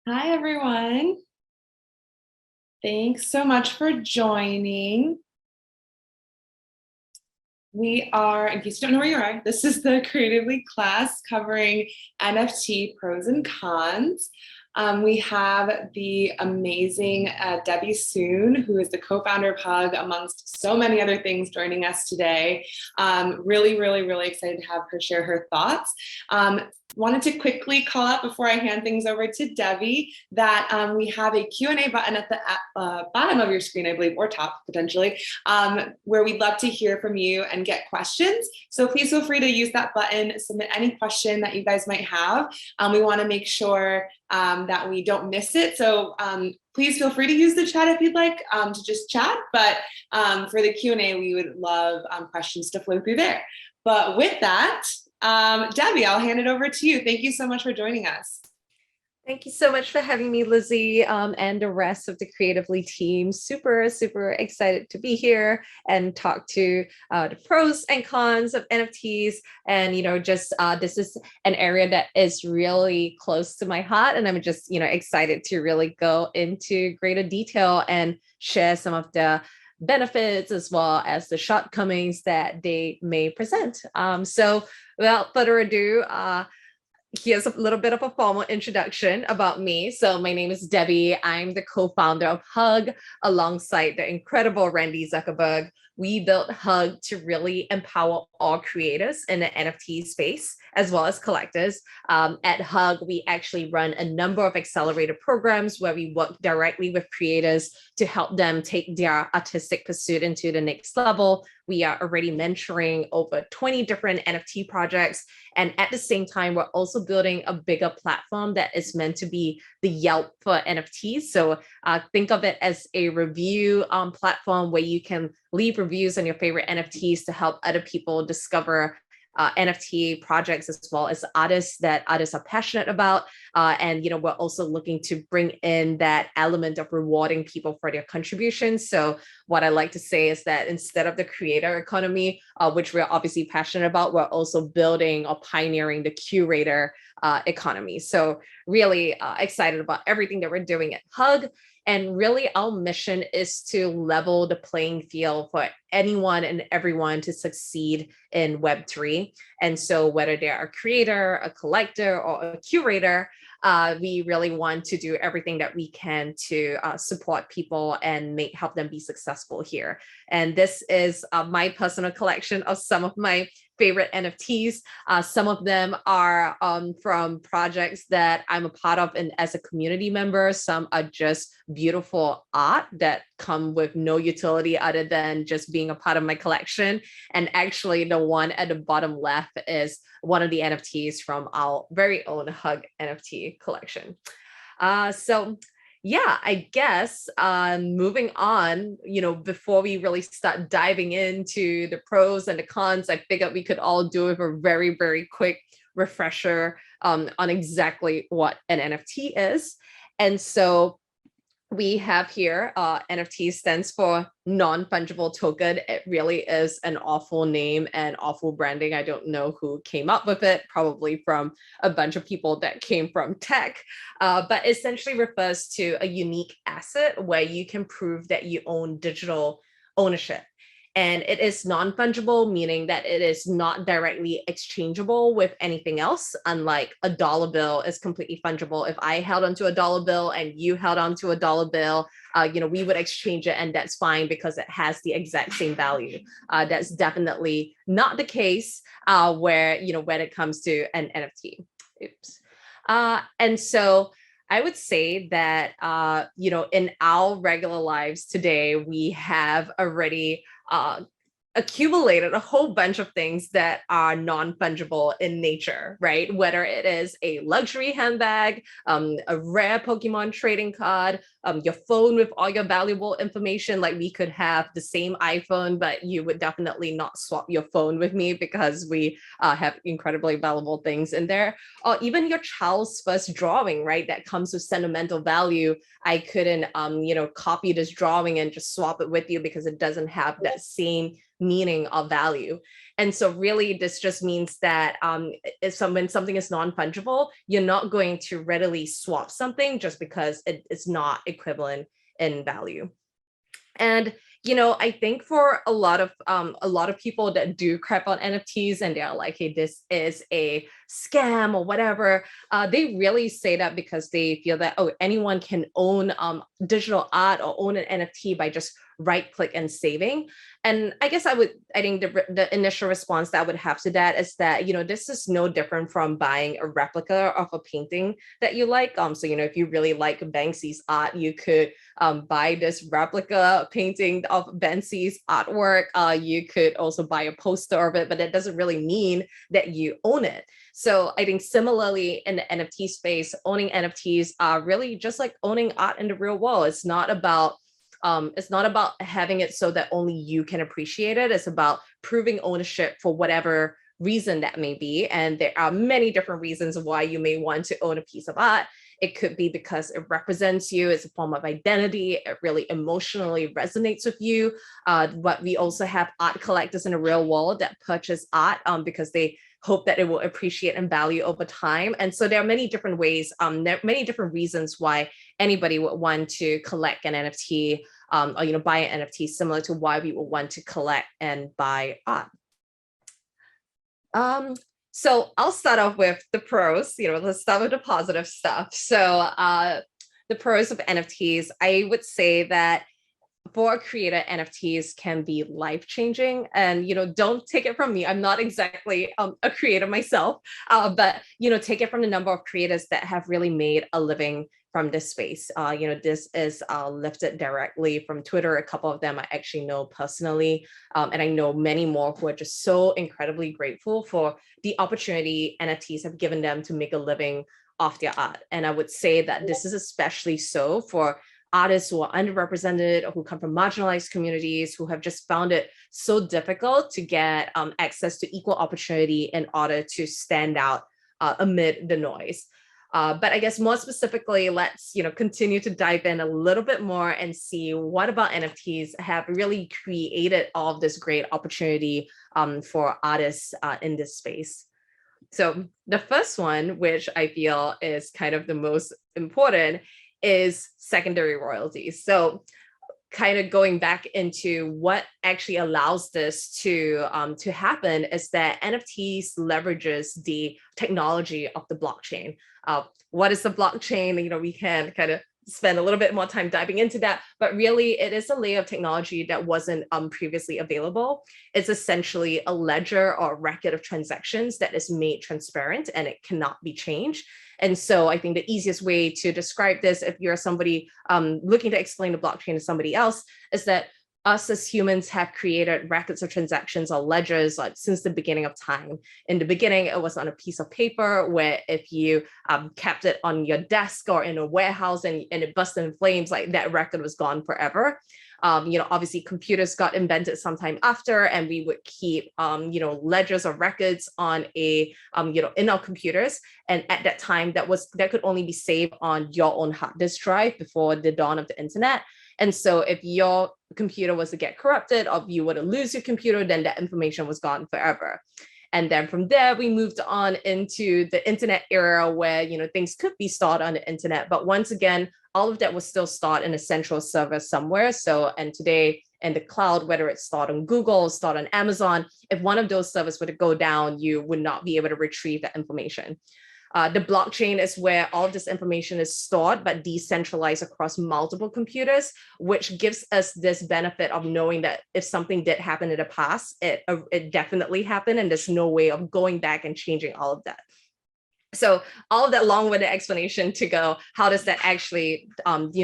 Hi, everyone. Thanks so much for joining. We are, in case you don't know where you are, this is the Creatively class covering NFT pros and cons. We have the amazing Debbie Soon, who is the co-founder of Hug, amongst so many other things, joining us today. Really excited to have her share her thoughts. Wanted to quickly call out before I hand things over to Debbie that we have a Q&A button at the bottom of your screen, I believe, or top potentially, where we'd love to hear from you and get questions. So please feel free to use that button, submit any question that you guys might have. We want to make sure that we don't miss it. So please feel free to use the chat if you'd like to just chat. But for the Q&A, we would love questions to flow through there. But with that, Debbie, I'll hand it over to you. Thank you so much for joining us. Thank you so much for having me, Lizzie, and the rest of the Creatively team. Super excited to be here and talk to the pros and cons of NFTs. And, this is an area that is really close to my heart. And I'm just, excited to really go into greater detail and share some of the benefits as well as the shortcomings that they may present. So without further ado, here's a little bit of a formal introduction about me. So my name is Debbie. I'm the co-founder of Hug alongside the incredible Randi Zuckerberg. We built Hug to really empower all creators in the NFT space, as well as collectors. At Hug, we actually run a number of accelerator programs where we work directly with creators to help them take their artistic pursuit into the next level. We are already mentoring over 20 different NFT projects. And at the same time, we're also building a bigger platform that is meant to be the Yelp for NFTs. So think of it as a review platform where you can leave reviews on your favorite NFTs to help other people discover NFT projects as well as artists that others are passionate about. And we're also looking to bring in that element of rewarding people for their contributions. So what I like to say is that instead of the creator economy, which we're obviously passionate about, we're also building or pioneering the curator economy. So really excited about everything that we're doing at Hug. And really, our mission is to level the playing field for anyone and everyone to succeed in Web3. And so whether they're a creator, a collector, or a curator, we really want to do everything that we can to support people and help them be successful here. And this is my personal collection of some of my favorite NFTs. Some of them are from projects that I'm a part of and as a community member. Some are just beautiful art that come with no utility other than just being a part of my collection. And actually the one at the bottom left is one of the NFTs from our very own Hug NFT collection. Yeah, I guess moving on, before we really start diving into the pros and the cons, I figured we could all do with a very quick refresher on exactly what an NFT is. And so we have here NFT stands for non-fungible token. It really is an awful name and awful branding. I don't know who came up with it, probably from a bunch of people that came from tech, but essentially refers to a unique asset where you can prove that you own digital ownership. And it is non-fungible, meaning that it is not directly exchangeable with anything else, unlike a dollar bill is completely fungible. If I held onto a dollar bill and you held onto a dollar bill, we would exchange it and that's fine because it has the exact same value. That's definitely not the case when it comes to an NFT. Oops. And so I would say that, in our regular lives today, we have already accumulated a whole bunch of things that are non-fungible in nature, right? Whether it is a luxury handbag, a rare Pokemon trading card, your phone with all your valuable information, like we could have the same iPhone, but you would definitely not swap your phone with me because we have incredibly valuable things in there. Or even your child's first drawing, right? That comes with sentimental value. I couldn't, copy this drawing and just swap it with you because it doesn't have that same meaning or value. And so really this just means that when something is non-fungible, you're not going to readily swap something just because it's not equivalent in value. And I think for a lot of people that do crap on NFTs and they're like, hey, this is a scam or whatever, they really say that because they feel that, oh, anyone can own digital art or own an NFT by just right click and saving. And I guess I think the initial response that I would have to that is that, this is no different from buying a replica of a painting that you like. So, if you really like Banksy's art, you could buy this replica painting of Banksy's artwork. You could also buy a poster of it, but that doesn't really mean that you own it. So I think similarly in the NFT space, owning NFTs are really just like owning art in the real world. It's not about having it so that only you can appreciate it. It's about proving ownership for whatever reason that may be. And there are many different reasons why you may want to own a piece of art. It could be because it represents you, it's a form of identity, it really emotionally resonates with you. But we also have art collectors in the real world that purchase art because they hope that it will appreciate and value over time. And so there are many different ways, there are many different reasons why anybody would want to collect an NFT or buy an NFT, similar to why we would want to collect and buy art. So I'll start off with the pros, let's start with the positive stuff. So the pros of NFTs, I would say that for a creator, NFTs can be life-changing. And, don't take it from me. I'm not exactly a creator myself, but, take it from the number of creators that have really made a living from this space. This is lifted directly from Twitter. A couple of them I actually know personally. And I know many more who are just so incredibly grateful for the opportunity NFTs have given them to make a living off their art. And I would say that this is especially so for artists who are underrepresented or who come from marginalized communities, who have just found it so difficult to get access to equal opportunity in order to stand out amid the noise. But I guess more specifically, let's continue to dive in a little bit more and see what about NFTs have really created all of this great opportunity for artists in this space. So the first one, which I feel is kind of the most important, is secondary royalties. So kind of going back into what actually allows this to happen is that NFTs leverages the technology of the blockchain. What is the blockchain? We can kind of spend a little bit more time diving into that, but really it is a layer of technology that wasn't previously available. It's essentially a ledger or record of transactions that is made transparent and it cannot be changed. And so I think the easiest way to describe this, if you're somebody looking to explain the blockchain to somebody else, is that us as humans have created records of transactions or ledgers since the beginning of time. In the beginning, it was on a piece of paper where if you kept it on your desk or in a warehouse and it busted in flames, that record was gone forever. Obviously computers got invented sometime after, and we would keep, ledgers or records on in our computers. And at that time, that could only be saved on your own hard disk drive before the dawn of the internet. And so if your computer was to get corrupted or you were to lose your computer, then that information was gone forever. And then from there, we moved on into the internet era where, things could be stored on the internet. But once again, all of that was still stored in a central server somewhere. So, and today in the cloud, whether it's stored on Google, stored on Amazon, if one of those servers were to go down, you would not be able to retrieve that information. The blockchain is where all of this information is stored, but decentralized across multiple computers, which gives us this benefit of knowing that if something did happen in the past, it definitely happened, and there's no way of going back and changing all of that. So all of that long-winded explanation to go, how does that actually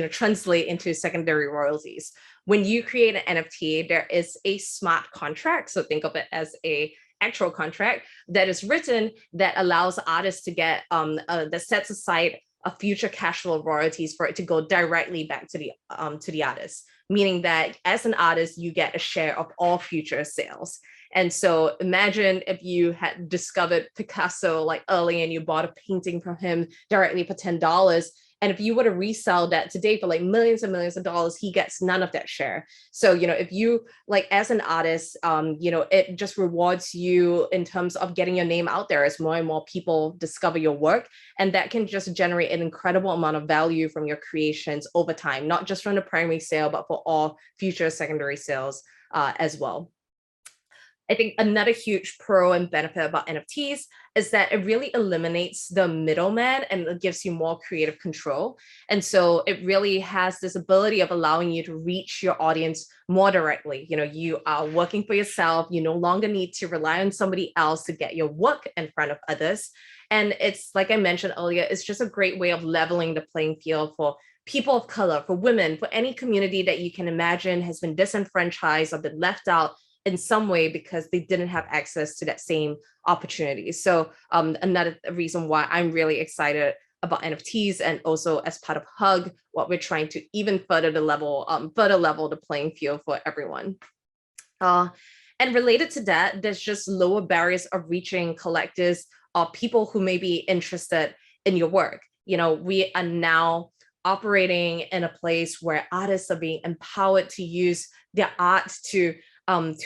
translate into secondary royalties? When you create an NFT, there is a smart contract. So think of it as a actual contract that is written that allows artists to get that sets aside a future cash flow royalties for it to go directly back to the artist, meaning that as an artist you get a share of all future sales. And so imagine if you had discovered Picasso early and you bought a painting from him directly for $10, And if you were to resell that today for like millions and millions of dollars, he gets none of that share. So, if you like as an artist, it just rewards you in terms of getting your name out there as more and more people discover your work. And that can just generate an incredible amount of value from your creations over time, not just from the primary sale, but for all future secondary sales as well. I think another huge pro and benefit about NFTs is that it really eliminates the middleman and it gives you more creative control. And so it really has this ability of allowing you to reach your audience more directly. You are working for yourself. You no longer need to rely on somebody else to get your work in front of others. And it's like I mentioned earlier, it's just a great way of leveling the playing field for people of color, for women, for any community that you can imagine has been disenfranchised or been left out in some way because they didn't have access to that same opportunity. So another reason why I'm really excited about NFTs, and also as part of Hug, what we're trying to even further level the playing field for everyone. And related to that, there's just lower barriers of reaching collectors or people who may be interested in your work. We are now operating in a place where artists are being empowered to use their art to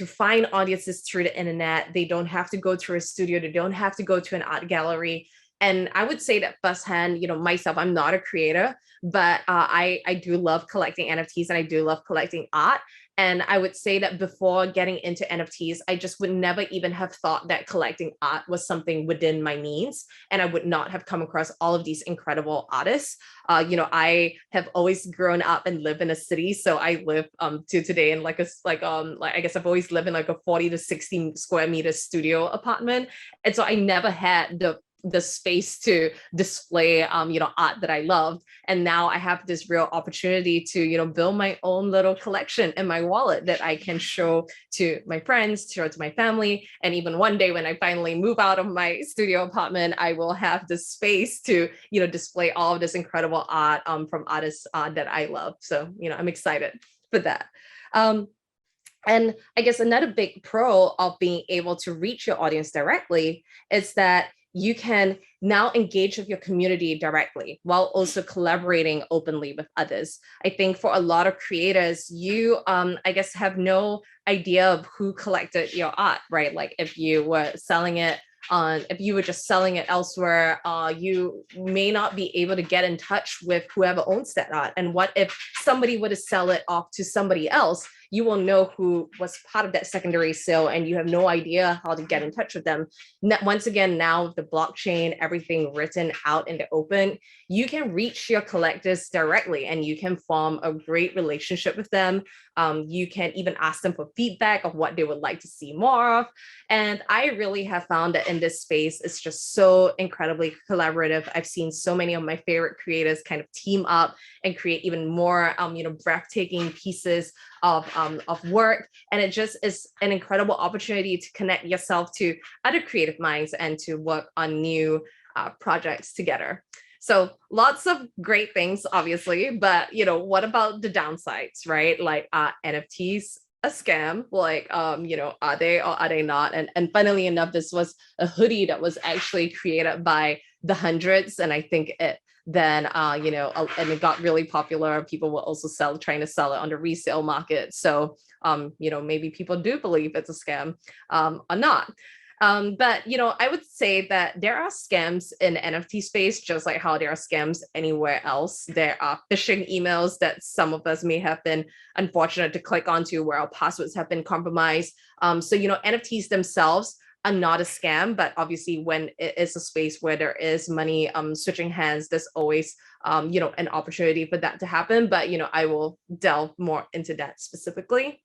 find audiences through the internet. They don't have to go to a studio. They don't have to go to an art gallery. And I would say that firsthand, myself, I'm not a creator, but I do love collecting NFTs and I do love collecting art. And I would say that before getting into NFTs, I just would never even have thought that collecting art was something within my means. And I would not have come across all of these incredible artists. I have always grown up and lived in a city. So I live to today in I guess I've always lived in like a 40 to 60 square meter studio apartment. And so I never had the space to display art that I loved. And now I have this real opportunity to build my own little collection in my wallet that I can show to my friends, show to my family. And even one day when I finally move out of my studio apartment, I will have the space to display all of this incredible art from artists that I love. So I'm excited for that. And I guess another big pro of being able to reach your audience directly is that you can now engage with your community directly while also collaborating openly with others. I think for a lot of creators, you, I guess, have no idea of who collected your art, right? Like if you were selling it if you were just selling it elsewhere, you may not be able to get in touch with whoever owns that art. And what if somebody were to sell it off to somebody else? You will know who was part of that secondary sale and you have no idea how to get in touch with them. Once again, now with the blockchain, everything written out in the open, you can reach your collectors directly and you can form a great relationship with them. You can even ask them for feedback of what they would like to see more of. And I really have found that in this space, it's just so incredibly collaborative. I've seen so many of my favorite creators kind of team up and create even more, breathtaking pieces of work. And it just is an incredible opportunity to connect yourself to other creative minds and to work on new projects together. So lots of great things, obviously, but what about the downsides, right? Like NFTs a scam? Like, are they or are they not? And funnily enough, this was a hoodie that was actually created by the hundreds, and I think it then and it got really popular. People were also trying to sell it on the resale market. So maybe people do believe it's a scam or not. But I would say that there are scams in the NFT space, just like how there are scams anywhere else. There are phishing emails that some of us may have been unfortunate to click onto where our passwords have been compromised. So NFTs themselves are not a scam, but obviously when it is a space where there is money switching hands, there's always an opportunity for that to happen. But I will delve more into that specifically.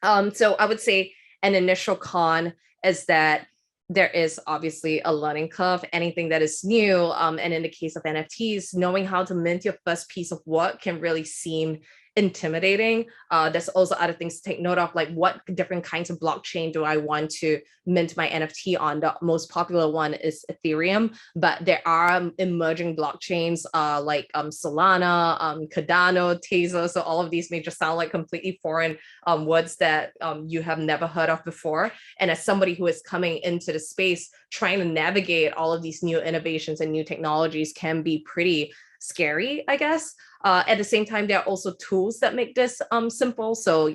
So I would say an initial con is that there is obviously a learning curve. Anything that is new, and in the case of NFTs, knowing how to mint your first piece of work can really seem intimidating. There's also other things to take note of, like what different kinds of blockchain do I want to mint my NFT on? The most popular one is Ethereum, but there are emerging blockchains like Solana, Cardano, Tether. So all of these may just sound like completely foreign words that you have never heard of before. And as somebody who is coming into the space, trying to navigate all of these new innovations and new technologies can be pretty scary, I guess. At the same time, there are also tools that make this simple. So,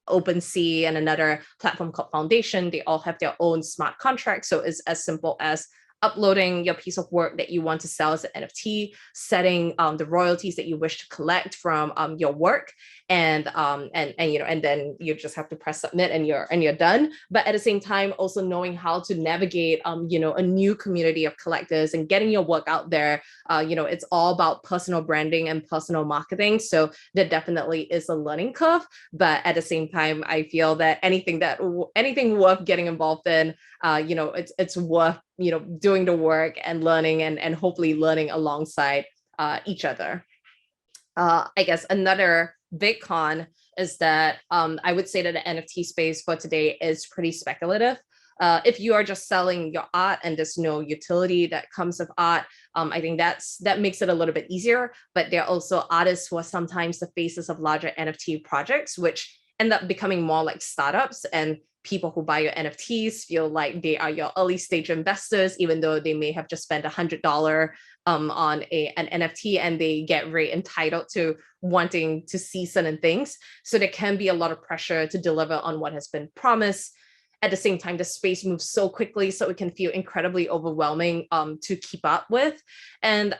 OpenSea and another platform called Foundation, they all have their own smart contracts. So it's as simple as uploading your piece of work that you want to sell as an NFT, setting the royalties that you wish to collect from your work, and then you just have to press submit and you're done. But at the same time, also knowing how to navigate a new community of collectors and getting your work out there. It's all about personal branding and personal marketing. So there definitely is a learning curve, but at the same time, I feel that anything worth getting involved in, it's worth doing the work and learning and hopefully learning alongside each other. I guess another big con is that I would say that the NFT space for today is pretty speculative. If you are just selling your art and there's no utility that comes with art, I think that makes it a little bit easier. But there are also artists who are sometimes the faces of larger NFT projects, which end up becoming more like startups, and people who buy your NFTs feel like they are your early stage investors, even though they may have just spent $100 on an NFT, and they get very entitled to wanting to see certain things. So there can be a lot of pressure to deliver on what has been promised. At the same time, the space moves so quickly, so it can feel incredibly overwhelming to keep up with. And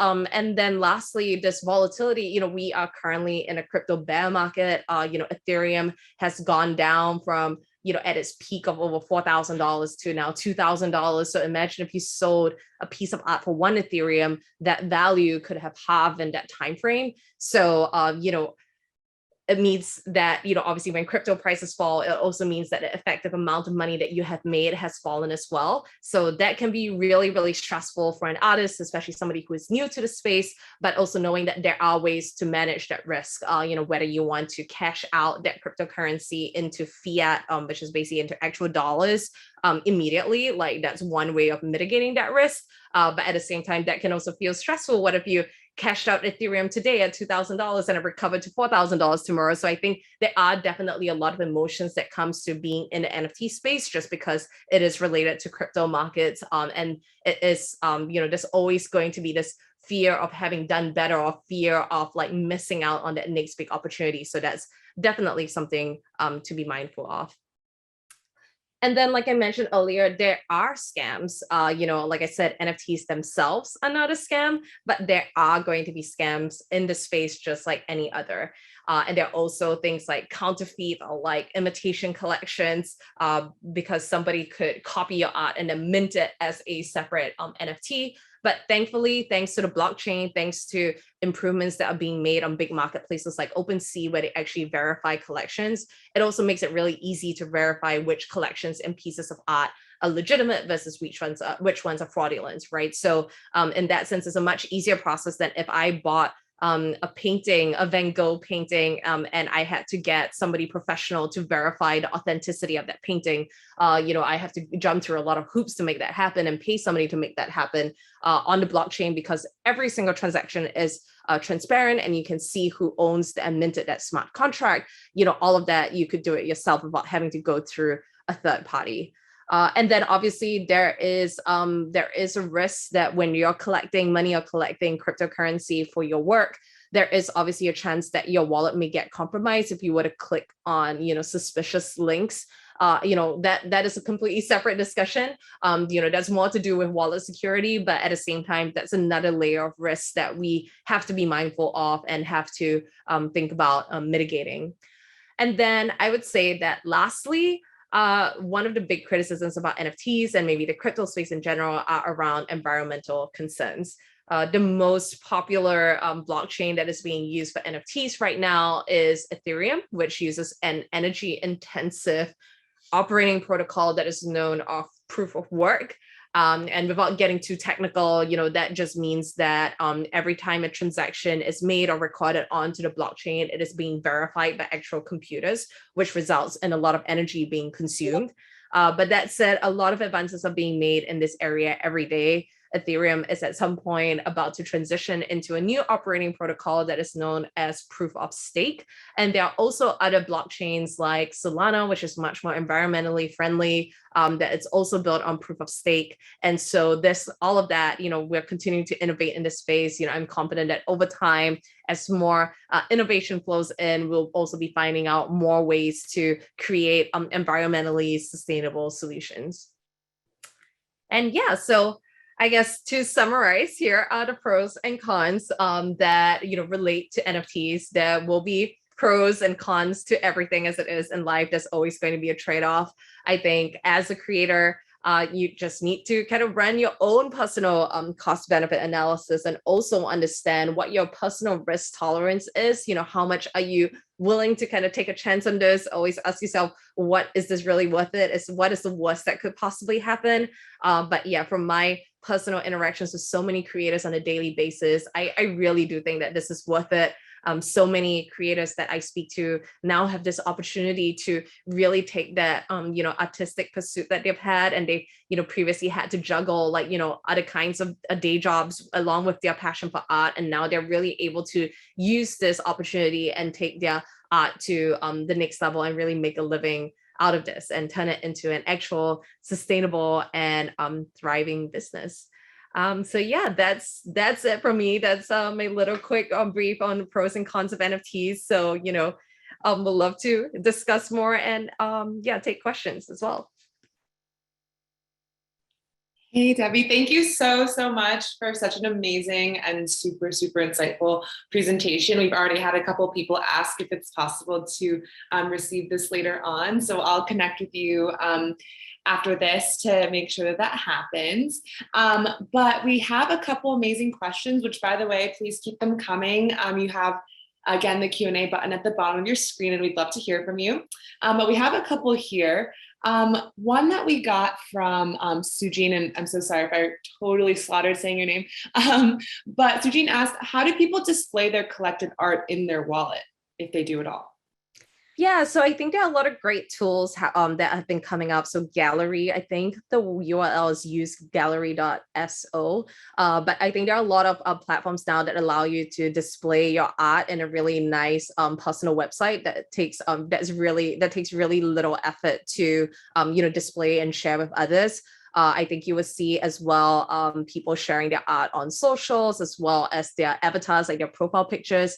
then lastly, this volatility, we are currently in a crypto bear market. Ethereum has gone down from at its peak of over $4,000 to now $2,000. So imagine if you sold a piece of art for one Ethereum, that value could have halved in that time frame. So it means that, obviously when crypto prices fall, it also means that the effective amount of money that you have made has fallen as well. So that can be really, really stressful for an artist, especially somebody who is new to the space, but also knowing that there are ways to manage that risk, whether you want to cash out that cryptocurrency into fiat, which is basically into actual dollars immediately, like that's one way of mitigating that risk. But at the same time, that can also feel stressful. What if you cashed out Ethereum today at $2,000 and it recovered to $4,000 tomorrow? So I think there are definitely a lot of emotions that comes to being in the NFT space, just because it is related to crypto markets. And it is, there's always going to be this fear of having done better, or fear of like missing out on that next big opportunity. So that's definitely something to be mindful of. And then, like I mentioned earlier, there are scams. Like I said, NFTs themselves are not a scam, but there are going to be scams in the space just like any other. And there are also things like counterfeit or like imitation collections, because somebody could copy your art and then mint it as a separate NFT. But thankfully, thanks to the blockchain, thanks to improvements that are being made on big marketplaces like OpenSea, where they actually verify collections, it also makes it really easy to verify which collections and pieces of art are legitimate versus which ones are fraudulent, right? So in that sense, it's a much easier process than if I bought a painting, a Van Gogh painting, and I had to get somebody professional to verify the authenticity of that painting. I have to jump through a lot of hoops to make that happen and pay somebody to make that happen on the blockchain, because every single transaction is transparent and you can see who owns and minted that smart contract. All of that, you could do it yourself without having to go through a third party. And then obviously there is a risk that when you're collecting money or collecting cryptocurrency for your work, there is obviously a chance that your wallet may get compromised if you were to click on, suspicious links. That is a completely separate discussion. That's more to do with wallet security, but at the same time, that's another layer of risk that we have to be mindful of and have to think about mitigating. And then I would say that lastly, one of the big criticisms about NFTs and maybe the crypto space in general are around environmental concerns. The most popular blockchain that is being used for NFTs right now is Ethereum, which uses an energy-intensive operating protocol that is known as proof of work. And without getting too technical, that just means that every time a transaction is made or recorded onto the blockchain, it is being verified by actual computers, which results in a lot of energy being consumed. But that said, a lot of advances are being made in this area every day. Ethereum is at some point about to transition into a new operating protocol that is known as proof of stake. And there are also other blockchains like Solana, which is much more environmentally friendly, that it's also built on proof of stake. And so all of that, we're continuing to innovate in this space. I'm confident that over time, as more innovation flows in, we'll also be finding out more ways to create environmentally sustainable solutions. And yeah, so I guess to summarize, here are the pros and cons that relate to NFTs. There will be pros and cons to everything as it is in life. There's always going to be a trade-off. I think as a creator, you just need to kind of run your own personal cost benefit analysis and also understand what your personal risk tolerance is. How much are you willing to kind of take a chance on this? Always ask yourself, what is this really worth it? What is the worst that could possibly happen? But yeah, from my personal interactions with so many creators on a daily basis, I really do think that this is worth it. So many creators that I speak to now have this opportunity to really take that, artistic pursuit that they've had, and they, previously had to juggle other kinds of day jobs along with their passion for art. And now they're really able to use this opportunity and take their art to the next level and really make a living out of this and turn it into an actual sustainable and thriving business. So yeah, that's it for me. That's my little quick brief on the pros and cons of NFTs. So, we'll love to discuss more and take questions as well. Hey, Debbie, thank you so much for such an amazing and super insightful presentation. We've already had a couple of people ask if it's possible to receive this later on. So I'll connect with you after this to make sure that happens. But we have a couple amazing questions, which, by the way, please keep them coming. You have, again, the Q&A button at the bottom of your screen, and we'd love to hear from you. But we have a couple here. One that we got from Sujin, and I'm so sorry if I totally slaughtered saying your name, but Sujin asked, how do people display their collected art in their wallet, if they do at all? Yeah, so I think there are a lot of great tools that have been coming up. So Gallery, I think the URL is usegallery.so. But I think there are a lot of platforms now that allow you to display your art in a really nice personal website that takes really little effort to display and share with others. I think you will see as well people sharing their art on socials as well as their avatars, like their profile pictures.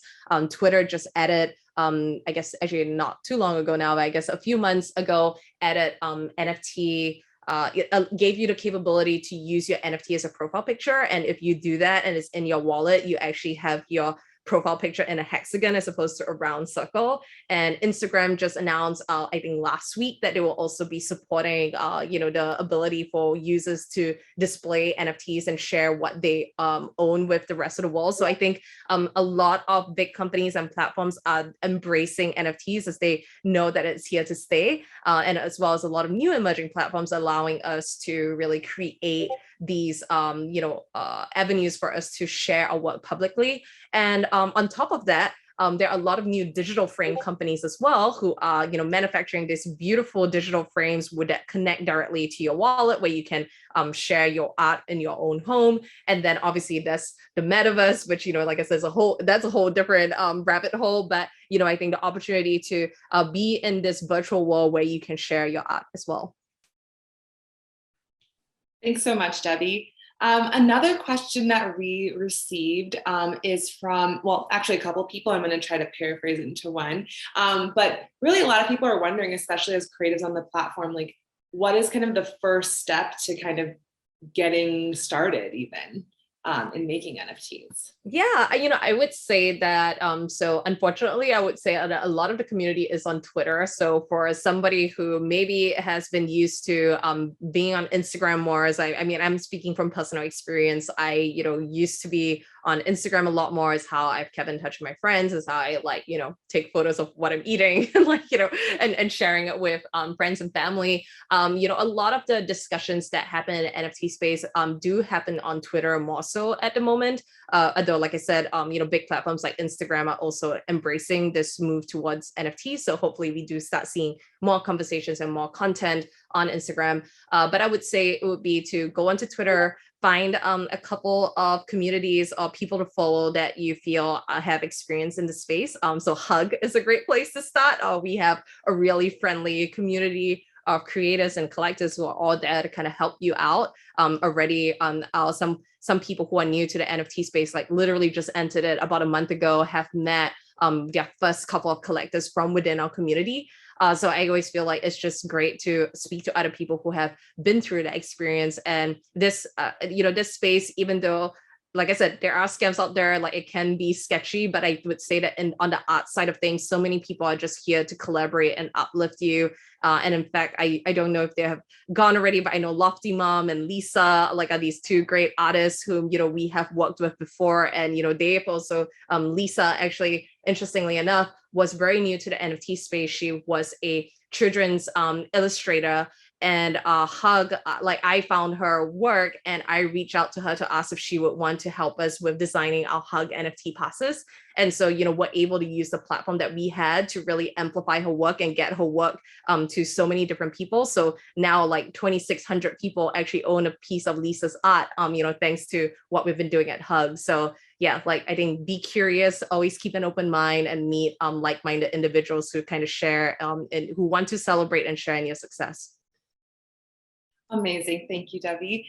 Twitter just added, I guess actually not too long ago now, but I guess a few months ago, added NFT. It gave you the capability to use your NFT as a profile picture. And if you do that and it's in your wallet, you actually have your profile picture in a hexagon as opposed to a round circle. And Instagram just announced, I think last week, that they will also be supporting, the ability for users to display NFTs and share what they own with the rest of the world. So I think a lot of big companies and platforms are embracing NFTs as they know that it's here to stay, and as well as a lot of new emerging platforms allowing us to really create these avenues for us to share our work publicly. And on top of that, there are a lot of new digital frame companies as well who are manufacturing these beautiful digital frames that connect directly to your wallet, where you can share your art in your own home. And then obviously there's the metaverse, which like I said, that's a whole different rabbit hole. But I think the opportunity to be in this virtual world where you can share your art as well. Thanks so much, Debbie. Another question that we received is from, well, actually a couple of people. I'm going to try to paraphrase it into one. But really a lot of people are wondering, especially as creatives on the platform, like what is kind of the first step to kind of getting started even in making NFTs? Yeah, I would say that, so unfortunately, I would say a lot of the community is on Twitter. So for somebody who maybe has been used to being on Instagram more, as I'm speaking from personal experience. I, used to be on Instagram a lot more, is how I've kept in touch with my friends, is how I take photos of what I'm eating and and sharing it with friends and family. A lot of the discussions that happen in the NFT space do happen on Twitter more so at the moment. Although, like I said, big platforms like Instagram are also embracing this move towards NFTs. So hopefully we do start seeing more conversations and more content on Instagram. But I would say it would be to go onto Twitter, find a couple of communities or people to follow that you feel have experience in the space. So Hug is a great place to start. We have a really friendly community of creators and collectors who are all there to kind of help you out. Already some people who are new to the NFT space, like literally just entered it about a month ago, have met their first couple of collectors from within our community. So I always feel like it's just great to speak to other people who have been through the experience. And this, this space, even though, like I said, there are scams out there, like it can be sketchy, but I would say that on the art side of things, so many people are just here to collaborate and uplift you. And in fact, I don't know if they have gone already, but I know Lofty Mom and Lisa, like, are these two great artists whom, we have worked with before. And, they've also, Lisa, actually, interestingly enough, was very new to the NFT space. She was a children's illustrator. And Hug, like I found her work and I reached out to her to ask if she would want to help us with designing our Hug NFT passes. And so, we're able to use the platform that we had to really amplify her work and get her work to so many different people. So now like 2,600 people actually own a piece of Lisa's art, thanks to what we've been doing at Hug. So yeah, like I think be curious, always keep an open mind and meet like-minded individuals who kind of share and who want to celebrate and share in your success. Amazing. Thank you, Debbie.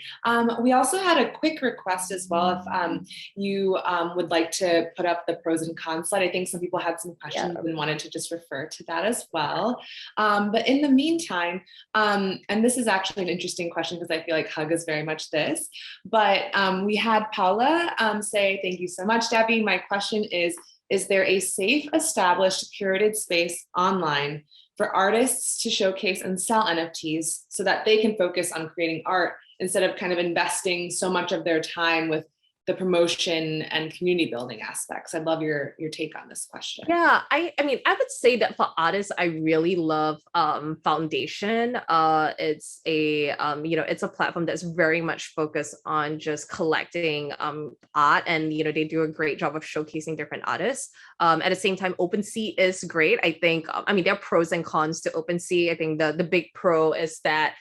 We also had a quick request as well. If you would like to put up the pros and cons slide, I think some people had some questions and wanted to just refer to that as well. But in the meantime, and this is actually an interesting question because I feel like Hug is very much this, but we had Paula say, thank you so much, Debbie. My question is there a safe, established, curated space online for artists to showcase and sell NFTs so that they can focus on creating art instead of kind of investing so much of their time with the promotion and community building aspects? I'd love your take on this question. Yeah, I mean, I would say that for artists, I really love Foundation. It's a it's a platform that's very much focused on just collecting art, and they do a great job of showcasing different artists. At the same time, OpenSea is great. I think I mean there are pros and cons to OpenSea. I think the big pro is that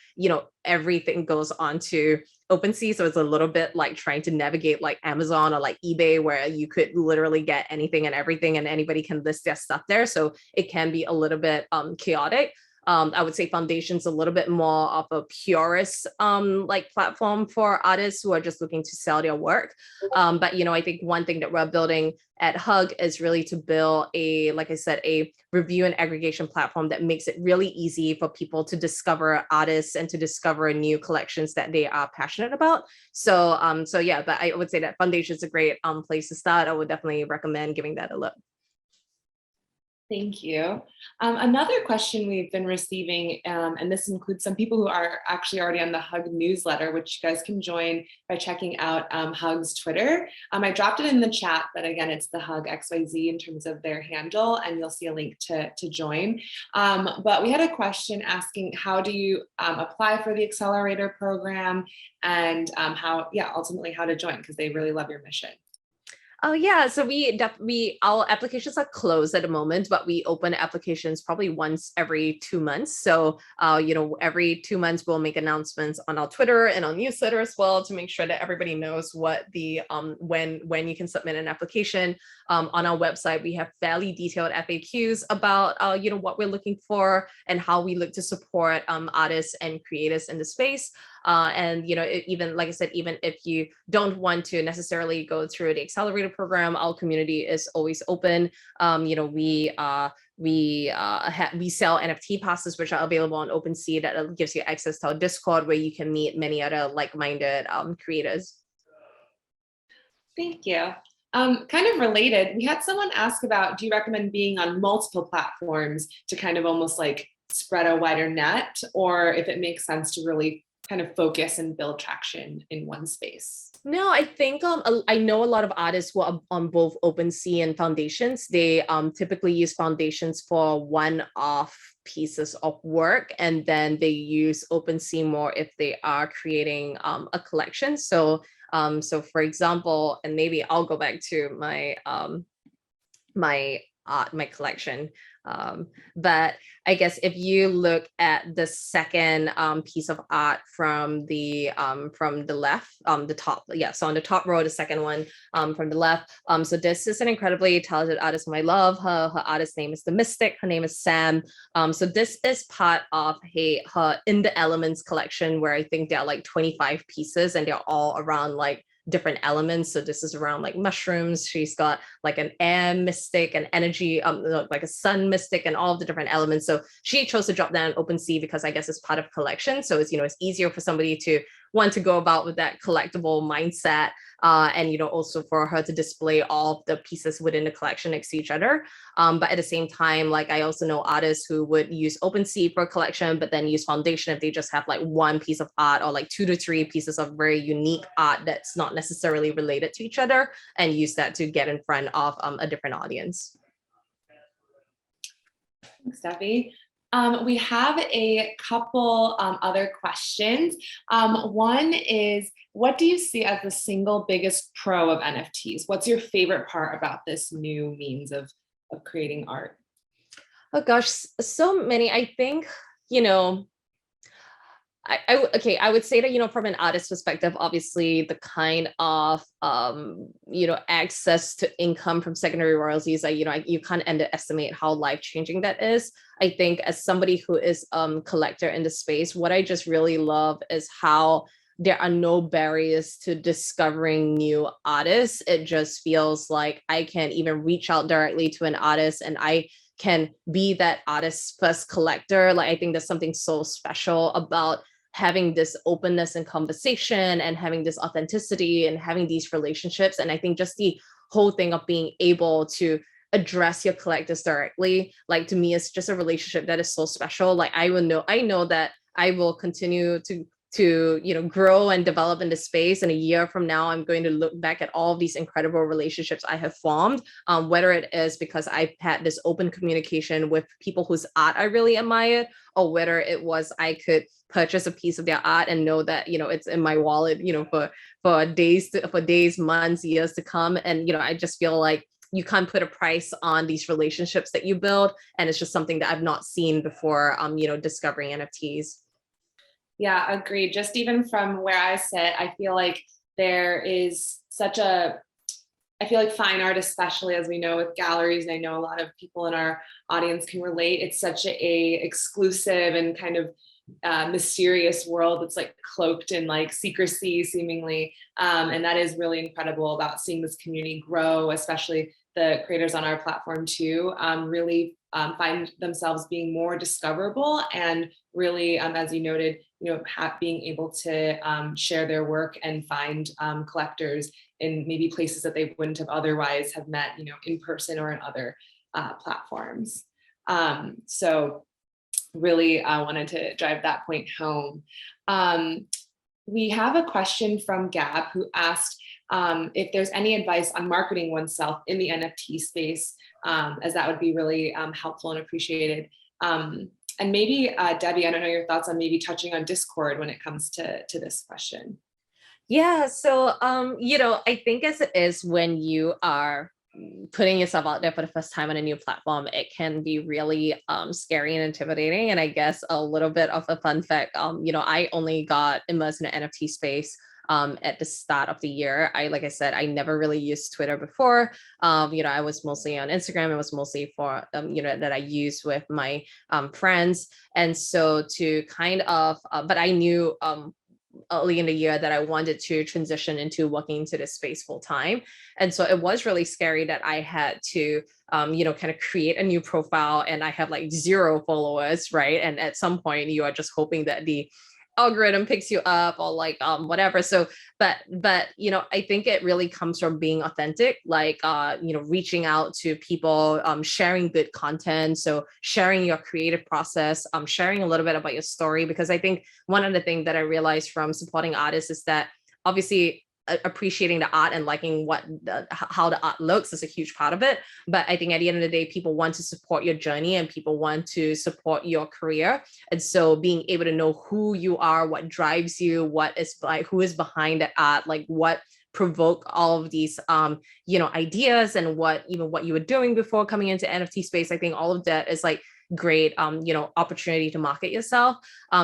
everything goes onto OpenSea, so it's a little bit like trying to navigate like Amazon or like eBay, where you could literally get anything and everything and anybody can list their stuff there. So it can be a little bit chaotic. I would say Foundation's a little bit more of a purist like platform for artists who are just looking to sell their work. But I think one thing that we're building at Hug is really to build like I said, a review and aggregation platform that makes it really easy for people to discover artists and to discover new collections that they are passionate about. So yeah, but I would say that Foundation is a great place to start. I would definitely recommend giving that a look. Thank you. Another question we've been receiving, and this includes some people who are actually already on the Hug newsletter, which you guys can join by checking out Hug's Twitter. I dropped it in the chat, but again, it's the Hug XYZ in terms of their handle, and you'll see a link to join. But we had a question asking, how do you apply for the accelerator program, and ultimately how to join, because they really love your mission. Oh yeah, so our applications are closed at the moment, but we open applications probably once every 2 months. So every 2 months we'll make announcements on our Twitter and on newsletter as well to make sure that everybody knows what the when you can submit an application. On our website, we have fairly detailed FAQs about what we're looking for and how we look to support artists and creators in the space. And even like I said, even if you don't want to necessarily go through the accelerator program, our community is always open. We sell NFT passes, which are available on OpenSea, that gives you access to our Discord, where you can meet many other like-minded creators. Thank you. Kind of related, we had someone ask about, do you recommend being on multiple platforms to kind of almost like spread a wider net, or if it makes sense to really kind of focus and build traction in one space? No, I think I know a lot of artists who are on both OpenSea and Foundations. They typically use Foundations for one-off pieces of work, and then they use OpenSea more if they are creating a collection. So for example, and maybe I'll go back to my art, my collection. But I guess if you look at the second piece of art from the left, the top, yeah, so on the top row, the second one from the left. So this is an incredibly talented artist whom I love. Her artist name is The Mystic. Her name is Sam. So this is part of her In the Elements collection, where I think there are like 25 pieces and they're all around like different elements. So this is around like mushrooms. She's got like an air mystic, an energy, like a sun mystic, and all of the different elements. So she chose to drop down OpenSea because I guess it's part of collection. So it's, it's easier for somebody to want to go about with that collectible mindset. And, also for her to display all of the pieces within the collection next to each other. But at the same time, like I also know artists who would use OpenSea for a collection, but then use Foundation if they just have like one piece of art or like 2 to 3 pieces of very unique art that's not necessarily related to each other, and use that to get in front of a different audience. Thanks, Steffi. We have a couple other questions. One is, what do you see as the single biggest pro of NFTs? What's your favorite part about this new means of creating art? Oh gosh, so many. I think, I would say that, from an artist perspective, obviously the kind of, access to income from secondary royalties, you can't underestimate how life-changing that is. I think as somebody who is collector in the space, what I just really love is how there are no barriers to discovering new artists. It just feels like I can even reach out directly to an artist and I can be that artist's first collector. Like, I think there's something so special about having this openness and conversation and having this authenticity and having these relationships. And I think just the whole thing of being able to address your collectors directly, like, to me, it's just a relationship that is so special. Like, I know that I will continue to grow and develop in the space, and a year from now I'm going to look back at all of these incredible relationships I have formed, whether it is because I've had this open communication with people whose art I really admired, or whether it was I could purchase a piece of their art and know that it's in my wallet for days, months, years to come. And I just feel like you can't put a price on these relationships that you build, and it's just something that I've not seen before discovering NFTs. Yeah, agreed. Just even from where I sit, I feel like there is I feel like fine art, especially as we know with galleries, and I know a lot of people in our audience can relate, it's such a exclusive and kind of mysterious world that's like cloaked in like secrecy seemingly. And that is really incredible about seeing this community grow, especially the creators on our platform too, really find themselves being more discoverable and really, as you noted, being able to share their work and find collectors in maybe places that they wouldn't have otherwise have met, in person or in other platforms. So really wanted to drive that point home. We have a question from Gab, who asked if there's any advice on marketing oneself in the NFT space, as that would be really helpful and appreciated. And maybe Debbie, I don't know your thoughts on maybe touching on Discord when it comes to this question. Yeah, so I think as it is when you are putting yourself out there for the first time on a new platform, it can be really scary and intimidating. And I guess a little bit of a fun fact, I only got immersed in the NFT space at the start of the year. Like I said, I never really used Twitter before. I was mostly on Instagram. It was mostly for, that I use with my friends. And so to kind of, but I knew early in the year that I wanted to transition into working into this space full time. And so it was really scary that I had to, kind of create a new profile, and I have like 0 followers, right? And at some point you are just hoping that the algorithm picks you up or like whatever. So but I think it really comes from being authentic, like reaching out to people, sharing good content, so sharing your creative process, sharing a little bit about your story, because I think one of the things that I realized from supporting artists is that obviously appreciating the art and liking how the art looks is a huge part of it. But I think at the end of the day, people want to support your journey and people want to support your career. And so being able to know who you are, what drives you, who is behind that art, like what provoke all of these, ideas and what you were doing before coming into NFT space. I think all of that is like great, opportunity to market yourself.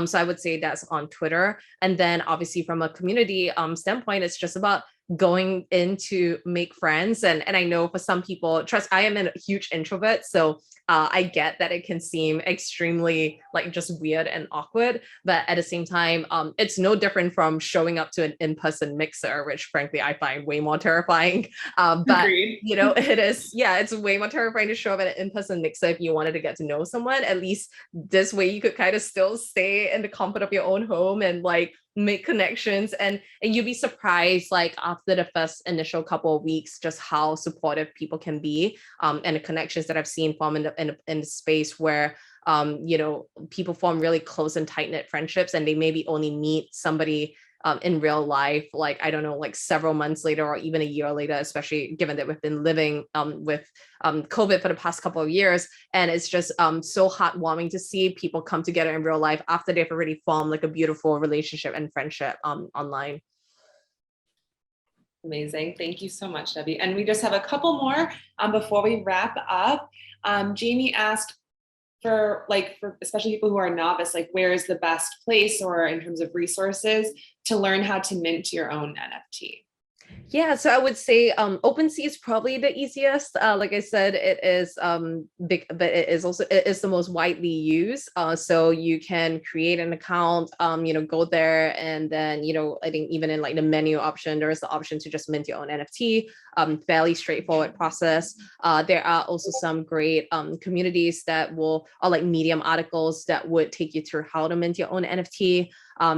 So I would say that's on Twitter. And then obviously from a community standpoint, it's just about going in to make friends. And I know for some people, trust, I am a huge introvert. So I get that it can seem extremely like just weird and awkward, but at the same time, it's no different from showing up to an in-person mixer, which frankly I find way more terrifying. But Agreed. it is, yeah, it's way more terrifying to show up at an in-person mixer if you wanted to get to know someone. At least this way you could kind of still stay in the comfort of your own home and like make connections, and you'd be surprised like after the first initial couple of weeks just how supportive people can be, and the connections that I've seen form in the space where people form really close and tight-knit friendships, and they maybe only meet somebody in real life, like, I don't know, like several months later or even a year later, especially given that we've been living with COVID for the past couple of years. And it's just so heartwarming to see people come together in real life after they've already formed like a beautiful relationship and friendship online. Amazing. Thank you so much, Debbie. And we just have a couple more before we wrap up. Jamie asked, for especially people who are novice, like where is the best place or in terms of resources to learn how to mint your own NFT? Yeah, so I would say OpenSea is probably the easiest. Like I said, it is big, but it is the most widely used. So you can create an account, go there, and then I think even in like the menu option, there is the option to just mint your own NFT. Fairly straightforward process. There are also some great communities that or like Medium articles that would take you through how to mint your own NFT.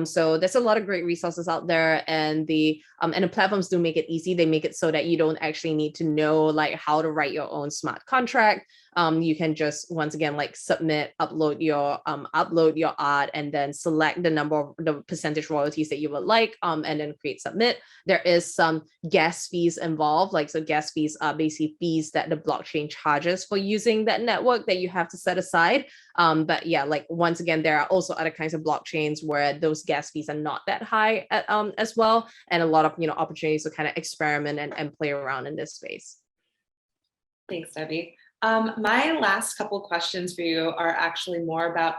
So there's a lot of great resources out there, and the platforms do make it easy. They make it so that you don't actually need to know like how to write your own smart contract. You can just once again like submit, upload your art, and then select the percentage royalties that you would like, and then create submit. There is some gas fees involved, so gas fees are basically fees that the blockchain charges for using that network that you have to set aside. But yeah, like once again, there are also other kinds of blockchains where those gas fees are not that high as well, and a lot of opportunities to kind of experiment and play around in this space. Thanks, Debbie. My last couple questions for you are actually more about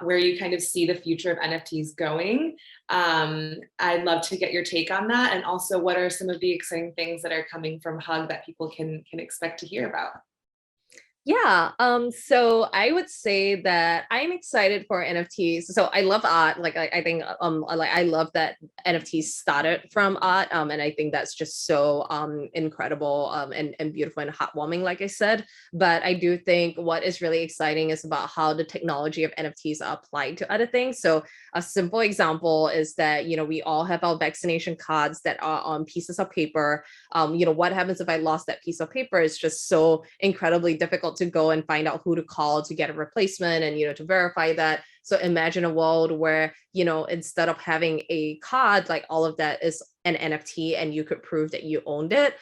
where you kind of see the future of NFTs going. I'd love to get your take on that, and also what are some of the exciting things that are coming from Hug that people can expect to hear about? Yeah, so I would say that I'm excited for NFTs. So I love art. Like I think I love that NFTs started from art. And I think that's just so incredible and beautiful and heartwarming, like I said. But I do think what is really exciting is about how the technology of NFTs are applied to other things. So a simple example is that we all have our vaccination cards that are on pieces of paper. What happens if I lost that piece of paper? It's just so incredibly difficult to go and find out who to call to get a replacement and to verify that. So imagine a world where instead of having a card, like all of that is an NFT and you could prove that you owned it.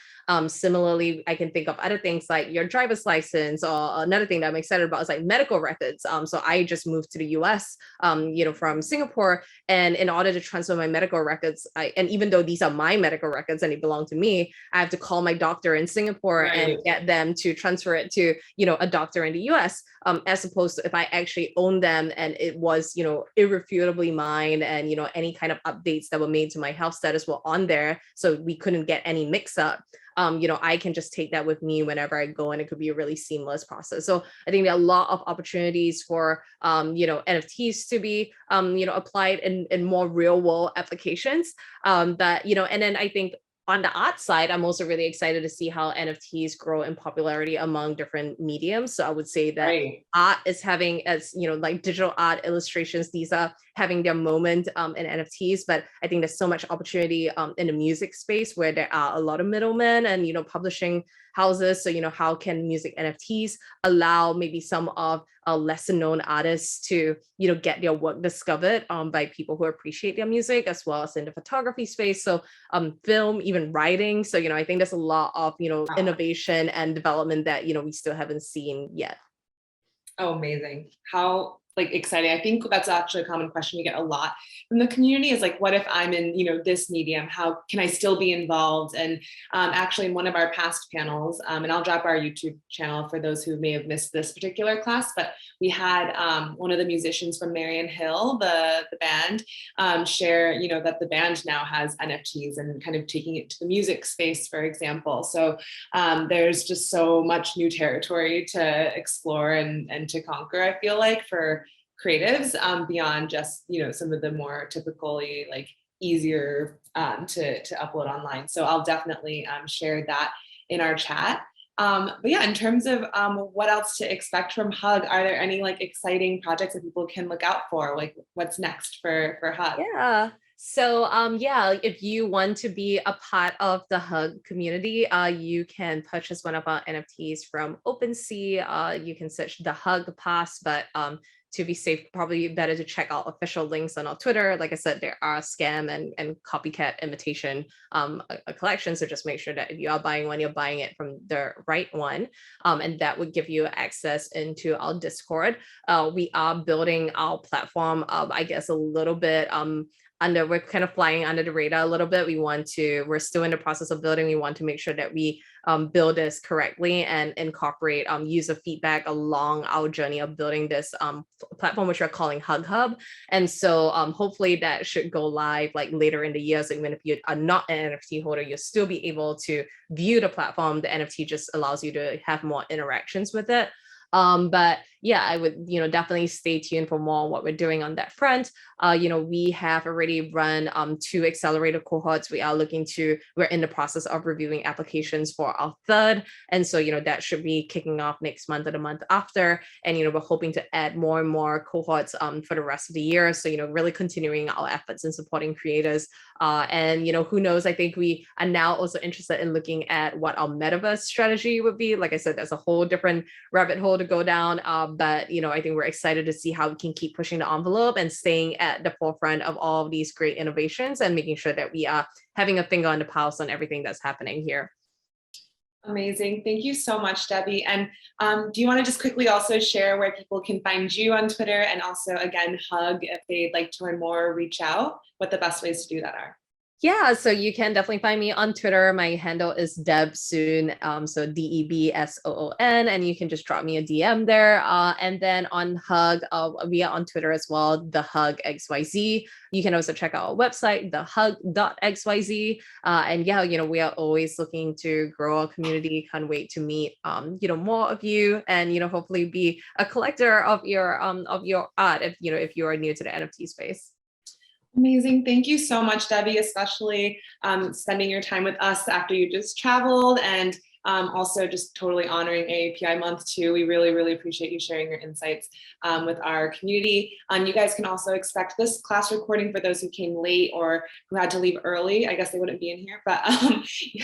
Similarly, I can think of other things like your driver's license, or another thing that I'm excited about is like medical records. So I just moved to the US, from Singapore, and in order to transfer my medical records, and even though these are my medical records and they belong to me, I have to call my doctor in Singapore and get them to transfer it to a doctor in the US, as opposed to if I actually owned them and it was irrefutably mine, and any kind of updates that were made to my health status were on there, so we couldn't get any mix up. I can just take that with me whenever I go, and it could be a really seamless process. So I think there are a lot of opportunities for NFTs to be applied in more real world applications. And then I think on the art side, I'm also really excited to see how NFTs grow in popularity among different mediums. So I would say that art is having, as like digital art, illustrations, these are having their moment in NFTs. But I think there's so much opportunity in the music space where there are a lot of middlemen and publishing houses. So how can music NFTs allow maybe some of lesser known artists to get their work discovered by people who appreciate their music, as well as in the photography space. So film, even writing. So I think there's a lot of innovation and development that we still haven't seen yet. Oh, amazing. How like exciting. I think that's actually a common question we get a lot from the community is like, what if I'm in, this medium? How can I still be involved? And actually in one of our past panels, and I'll drop our YouTube channel for those who may have missed this particular class, but we had one of the musicians from Marion Hill, the band, share, that the band now has NFTs and kind of taking it to the music space, for example. So there's just so much new territory to explore and to conquer, I feel like, for creatives beyond just, some of the more typically like easier to upload online. So I'll definitely share that in our chat. But yeah, in terms of what else to expect from Hug, are there any like exciting projects that people can look out for? Like what's next for Hug? Yeah. So yeah, if you want to be a part of the Hug community, you can purchase one of our NFTs from OpenSea. You can search the Hug Pass, but to be safe, probably better to check out official links on our Twitter. Like I said, there are scam and copycat imitation a collection. So just make sure that if you are buying one, you're buying it from the right one. And that would give you access into our Discord. We are building our platform, I guess, a little bit we're kind of flying under the radar a little bit. We're still in the process of building. We want to make sure that we build this correctly and incorporate user feedback along our journey of building this platform, which we're calling Hug Hub. And so hopefully that should go live like later in the year. So even if you are not an NFT holder, you'll still be able to view the platform. The NFT just allows you to have more interactions with it. But yeah, I would, definitely stay tuned for more on what we're doing on that front. We have already run 2 accelerator cohorts. We're in the process of reviewing applications for our 3rd. And so, that should be kicking off next month or the month after. And, we're hoping to add more and more cohorts for the rest of the year. So, really continuing our efforts in supporting creators. And, who knows, I think we are now also interested in looking at what our metaverse strategy would be. Like I said, there's a whole different rabbit hole to go down. But, I think we're excited to see how we can keep pushing the envelope and staying at the forefront of all of these great innovations and making sure that we are having a finger on the pulse on everything that's happening here. Amazing. Thank you so much, Debbie. And do you want to just quickly also share where people can find you on Twitter and also, again, Hug if they'd like to learn more or reach out, what the best ways to do that are? Yeah, so you can definitely find me on Twitter. My handle is Debsoon, so DEBSOON, and you can just drop me a DM there. And then on Hug, we are on Twitter as well, the Hug XYZ. You can also check out our website, thehug.xyz. And yeah, we are always looking to grow our community. Can't wait to meet, more of you, and hopefully be a collector of your art if you are new to the NFT space. Amazing. Thank you so much, Debbie, especially spending your time with us after you just traveled and also just totally honoring AAPI month too. We really, really appreciate you sharing your insights with our community. You guys can also expect this class recording for those who came late or who had to leave early. I guess they wouldn't be in here, but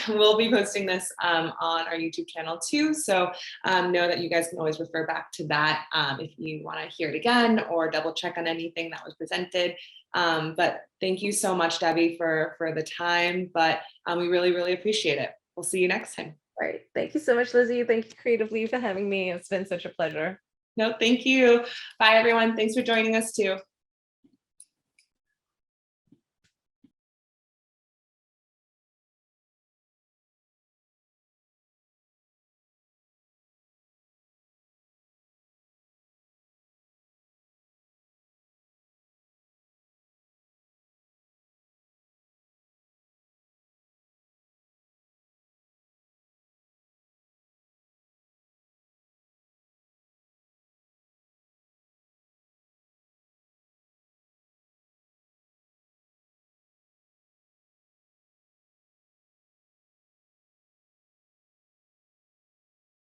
we'll be posting this on our YouTube channel too. So know that you guys can always refer back to that if you want to hear it again or double check on anything that was presented. But thank you so much, Debbie, for the time, but we really, really appreciate it. We'll see you next time. All right. Thank you so much, Lizzie. Thank you, Creatively, for having me. It's been such a pleasure. No, thank you. Bye, everyone. Thanks for joining us too.